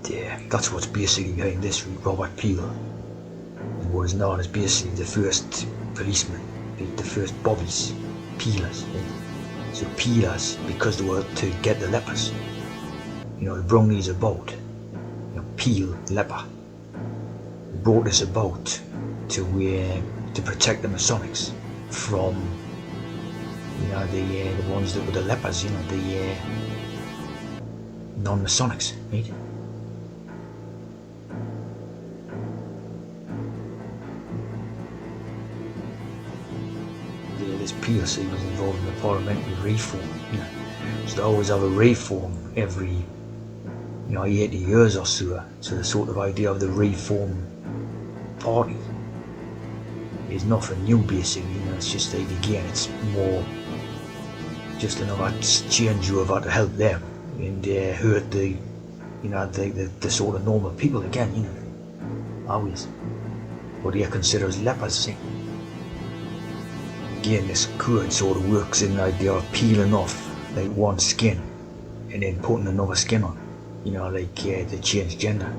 that's what's basically behind this. Robert Peel was known as basically the first policeman, the first bobbies, peelers. Right? So peelers, because they were to get the lepers. They brought these about. Peel, leper. They brought this about to protect the Masonics from the ones that were the lepers, the non-Masonics, right? This PLC was involved in the parliamentary reform, so they always have a reform every 80 years or so. So the sort of idea of the reform party is nothing new basically, it's just like, again, it's more just another change over to help them and hurt the sort of normal people again, always. What they consider as lepers, see. Again, this code sort of works in the idea of peeling off like one skin and then putting another skin on, like the change gender.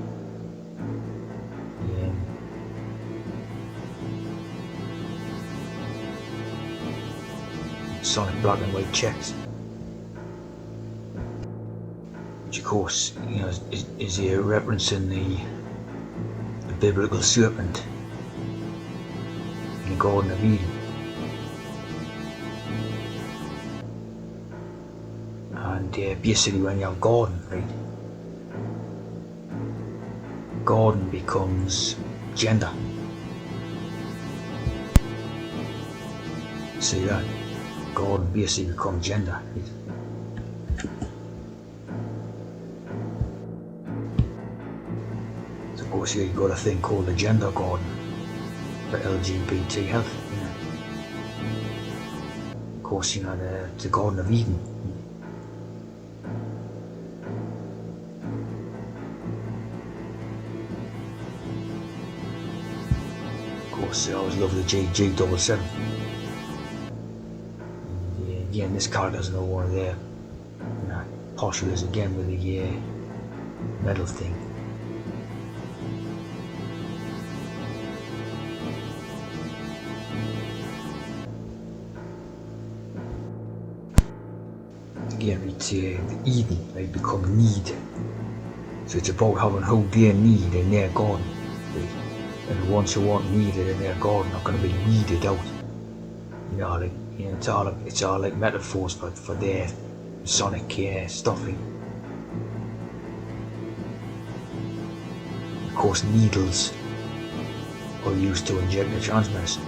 Sonic black and white checks, which of course is here referencing the biblical serpent in the Garden of Eden, and basically when you have garden, right, garden becomes gender. See that? God basically becomes gender. So of course, you've got a thing called the gender garden for LGBT health. Of course, the Garden of Eden. Of course, I always love the G77. Again, this car doesn't know one of their postulars again with the metal thing. Again, it's Eden, they become need. So it's about having how they need in their garden. Right? And the ones who aren't needed in their garden are going to be weeded out. It's all like metaphors for their Sonic stuffing. Of course, needles are used to inject the trans medicine.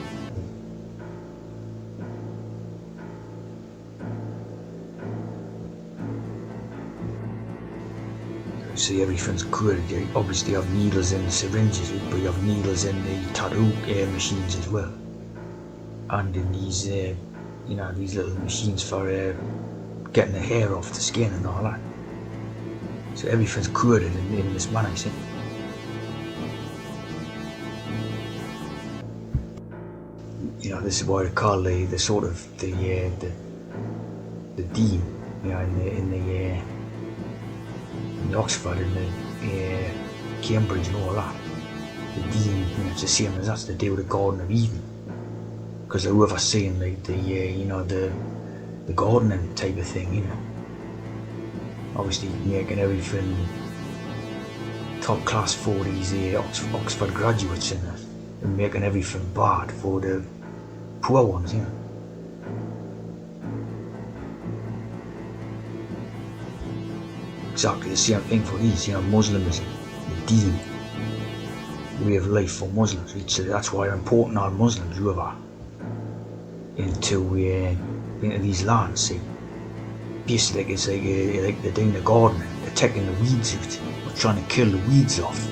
See, everything's good. You obviously have needles in the syringes, but you have needles in the tattoo machines as well, and in these these little machines for getting the hair off the skin and all that. So everything's coded in this manner, see. This is why they call the sort of the dean, in the Oxford and the Cambridge and all that. The dean, it's the same as that's to do with the Garden of Eden. Because they're overseeing like the gardening type of thing, Obviously making everything top class for these Oxford graduates in it, and making everything bad for the poor ones, Exactly the same thing for these, Muslimism, the deen, way of life for Muslims. So that's why they're importing all Muslims over into these lands, see. Basically, it's like they're doing the gardening, they're taking the weeds out, or trying to kill the weeds off,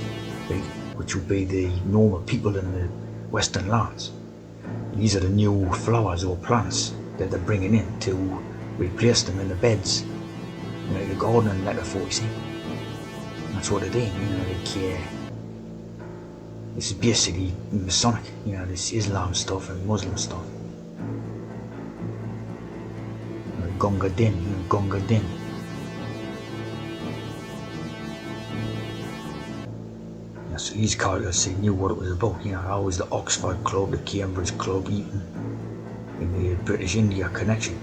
right? Which would be the normal people in the Western lands. These are the new flowers or plants that they're bringing in to replace them in the beds. The gardening metaphor, you see. That's what they're doing, this is basically Masonic, this Islam stuff and Muslim stuff. Gunga Din, Gunga Din. So these characters knew what it was about. Always the Oxford Club, the Cambridge Club, Eton, and the British India connection.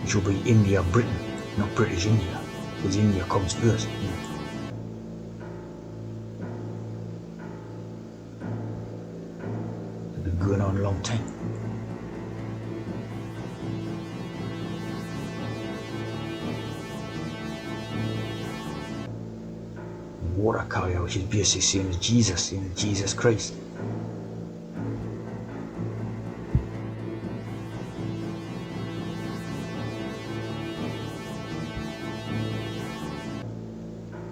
It should be India Britain, not British India, because India comes first. It's been going on a long time. Water carrier, which is basically same as Jesus, Jesus Christ.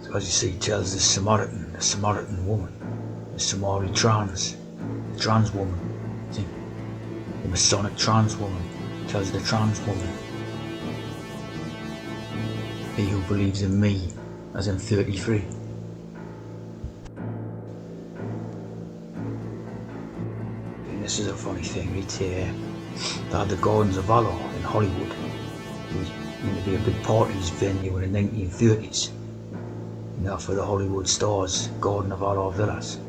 So as you see, it tells the Samaritan woman, the Somali trans woman, see? The Masonic trans woman, tells the trans woman, he who believes in me, as in 33. This is a funny thing, they had the Gardens of Valor in Hollywood. It was meant to be a big parties venue in the 1930s. For the Hollywood stars, Garden of Valor villas.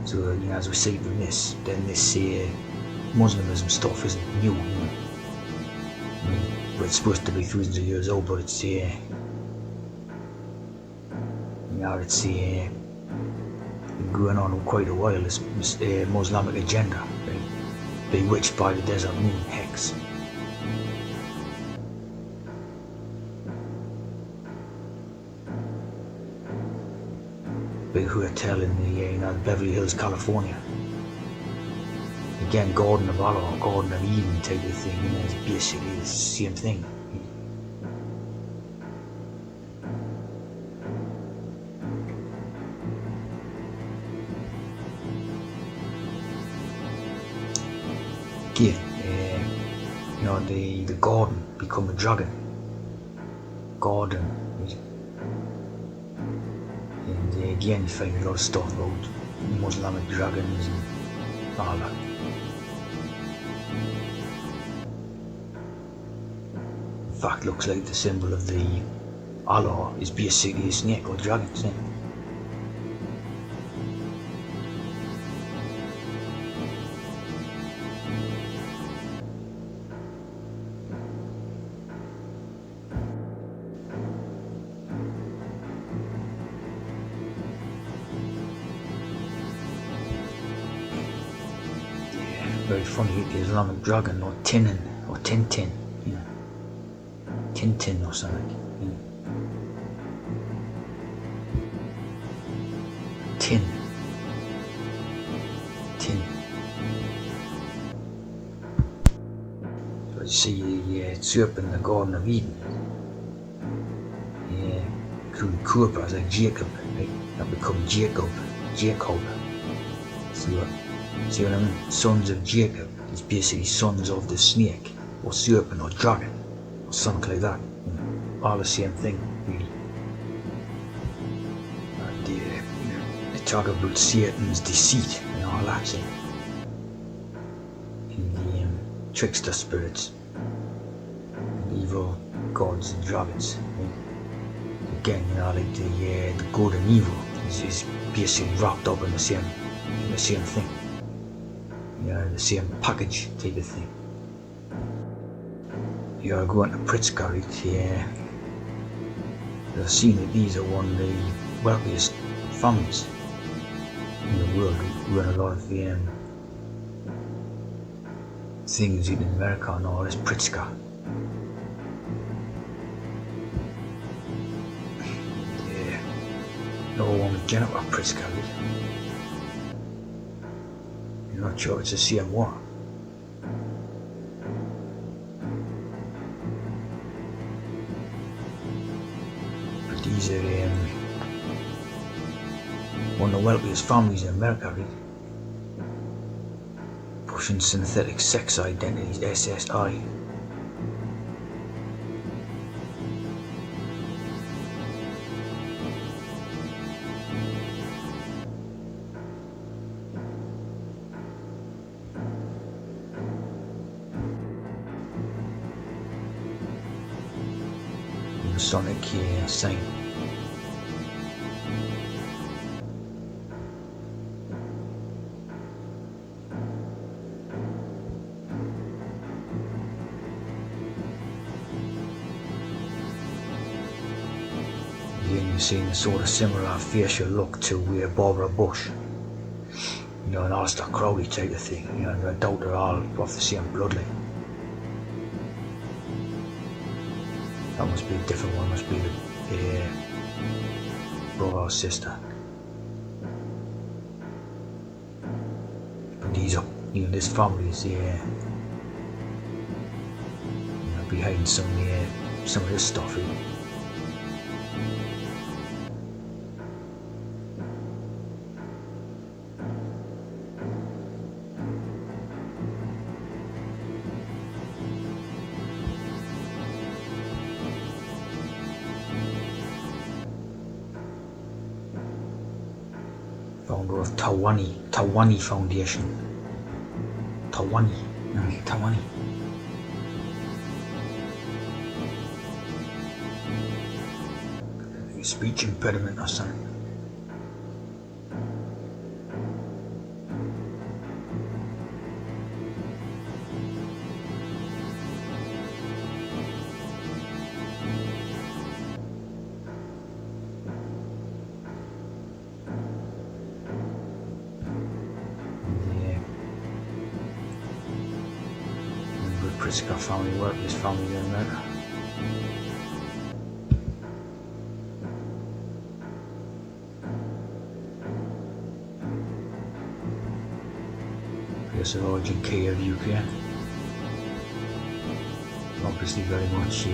So, as we see from this, then this Muslimism stuff isn't new. But it's supposed to be thousands of years old, but it's been going on quite a while, this Muslimic agenda, right? Bewitched by the desert moon hex. Big hotel in the Beverly Hills, California. Again, Garden of Valor or Garden of Eden type of thing, it's basically the same thing. Again, the garden become a dragon. Garden. And again, you find a lot of stuff about Muslimic dragons and all that. In fact, looks like the symbol of the Allah is basically a snake or dragon, isn't it? Very funny, the Islamic dragon, or Tintin, or Tintin, Tintin or something. Tin. So you see the serpent in the Garden of Eden. Including cobras like Jacob, right? That become Jacob. See what I mean? Sons of Jacob is basically sons of the snake, or serpent, or dragon, or something like that. All the same thing, really. And they talk about Satan's deceit and all that, see? And the trickster spirits, and evil gods and dragons. Right? Again, like the good and evil is basically wrapped up in the same thing. The same package type of thing. You're going to Pritzker, you're seeing that these are one of the wealthiest families in the world who run a lot of things in America and all this Pritzker. No one would get up at Pritzker. I'm not sure it's the same one. But these are one of the wealthiest families in America, really. Pushing synthetic sex identities, SSI. Masonic sign. again you're seeing a sort of similar facial look to Barbara Bush, you know, an Alistair Crowley type of thing, you know, I doubt they're all off the same bloodline. That must be a different one, must be the brother or sister. But these are, you know, this family is, you know, behind some of this stuff here. Founder of Tawani Foundation. Tawani. Speech impediment or something. Pritzker family work, this family in there. Place of origin Kiev, UK. Obviously very much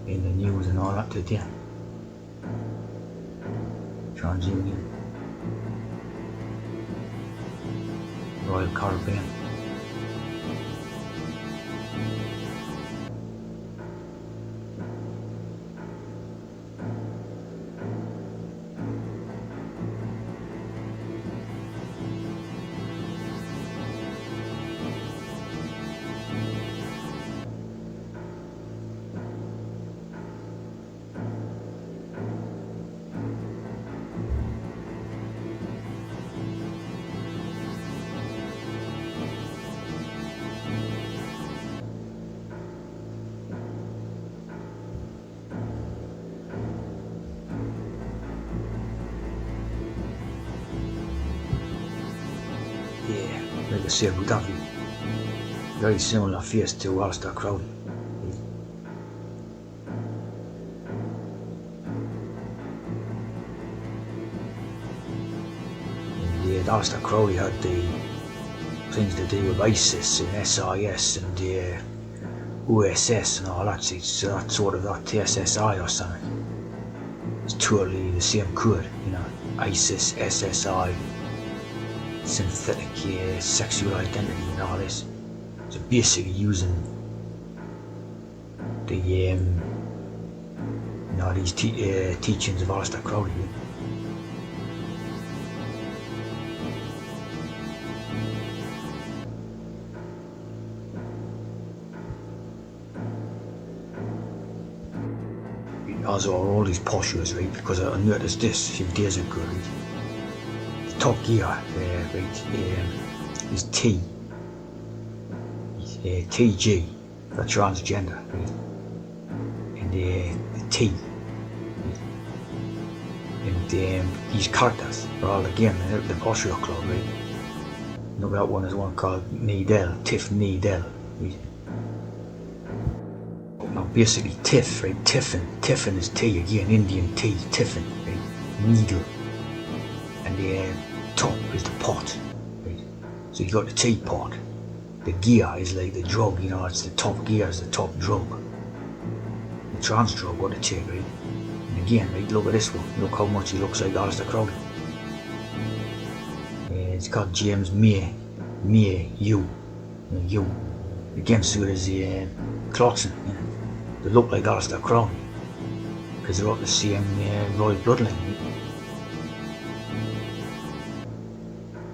in the news and all that today. TransUnion, Royal Caribbean. Yeah, like I said, would that be very similar face to Alistair Crowley. And yeah, Alistair Crowley had the things to do with ISIS and SIS and OSS and all that, so that sort of that SSI or something. It's totally the same code, you know, ISIS, SSI, synthetic sexual identity and all this. So basically using the you know, these teachings of Alistair Crowley. As are all these postures, right? Because I noticed this a few days ago, right? The top gear, right, is T. TG for transgender, right? And the T. And these characters are all again the posture club, right? Look, that one is one called Needle, Tiff Needle, right? Now basically Tiff, right? Tiffin is T again, Indian T, Tiffin, right? Needle. And the top is the pot, right? So you got the T pot. The gear is like the drug, you know, it's the top gear, is the top drug. The trans drug, what to take, right? And again, right, look at this one. Look how much he looks like Alistair Crowley. It's called James May, you. Again, so there's Clarkson, you know. They look like Alistair Crowley because they're all the same royal bloodline.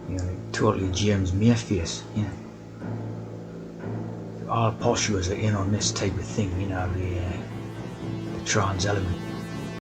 You know, totally James May face, you know. All postures are in on this type of thing, you know, the trans element.